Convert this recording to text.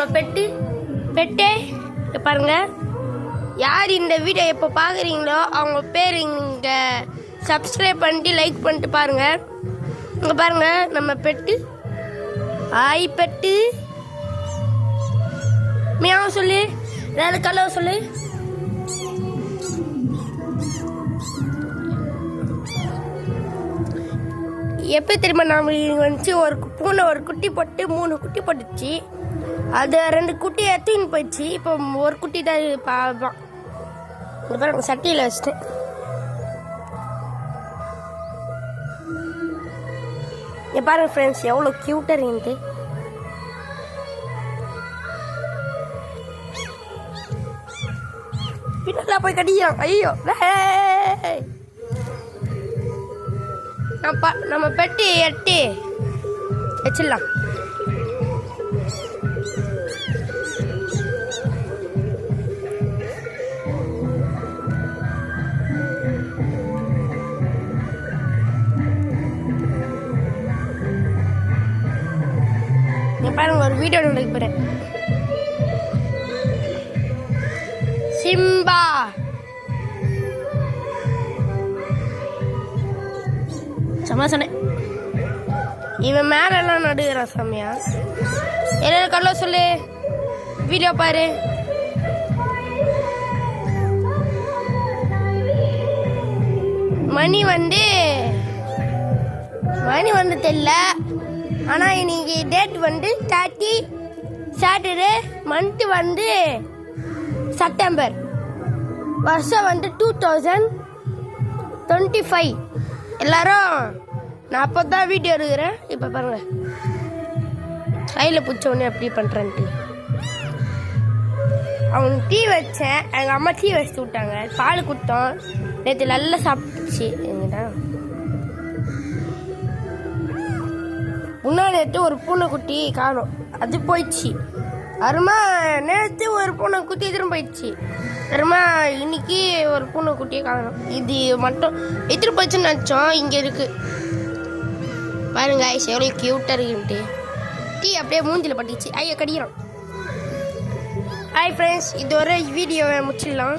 நம்ம பெட்டே பாருங்க. யார் இந்த வீடியோ எப்போ பார்க்குறீங்களோ அவங்க பேர் இங்கே சப்ஸ்கிரைப் பண்ணிட்டு லைக் பண்ணிட்டு பாருங்க. இங்கே பாருங்க நம்ம பெட்டு. ஆய் பெட்டு மியாவ சொல்லு, வேறு கலவை சொல்லு. எப்போ திரும்ப நாம் வந்துச்சு, ஒரு பூனை ஒரு குட்டி போட்டு 3 குட்டி போட்டுச்சு. அது 2 குட்டி எடுத்துன்னு போயிடுச்சு. இப்போ ஒரு குட்டி தான் பாப்போம். பாருங்க சட்டியில் வச்சுட்டேன். பாருங்க ஃப்ரெண்ட்ஸ் எவ்வளோ க்யூட்டாக இருக்குது. பின்னெல்லாம் போய் கடிக்கிறோம். ஐயோ நம்ம பெட்டி எட்டி வச்சிடலாம். பாருங்க ஒரு வீடியோ எடுக்க போறேன். சிம்பா சமா சொன்னேன். இவன் மேல எல்லாம் நடுகிறான் சாமியா. என்ன கல்ல சொல்லு, வீடியோ பாரு. மணி வந்து தெரியல. ஆனா இன்னைக்கு டேட் வந்து 30 சாட்டர்டே, மந்த் வந்து செப்டம்பர், வருஷம் வந்து 2025. எல்லாரும் நான் அப்போ தான் வீடியோ எடுக்கிறேன். இப்போ பாருங்க கையில் பிடிச்ச உடனே எப்படி பண்ணுறேன்ட்டு. அவங்க டீ வச்சேன், எங்கள் அம்மா டீ வச்சு விட்டாங்க, பால் கொடுத்தோம். நேற்று நல்லா சாப்பிட்டுச்சு. எங்கடா முன்னாடி நேற்று ஒரு பூனைக்குட்டி காணும், அது போயிடுச்சு. அருமா நேற்று ஒரு பூனைக்குட்டி எதிரும் போயிடுச்சு. அருமா இன்னைக்கு ஒரு பூனைக்குட்டியே காணும். இது மட்டும் எதிர் போயிடுச்சுன்னு நினச்சோம். இங்கே இருக்கு பாருங்க எவ்வளோ க்யூட்டாக இருக்குன்ட்டு. டீ அப்படியே மூஞ்சில் பட்டுச்சு. ஐயோ கடிக்கிறோம். ஹாய் ஃப்ரெண்ட்ஸ், இது ஒரு வீடியோவை முடிச்சிடலாம்.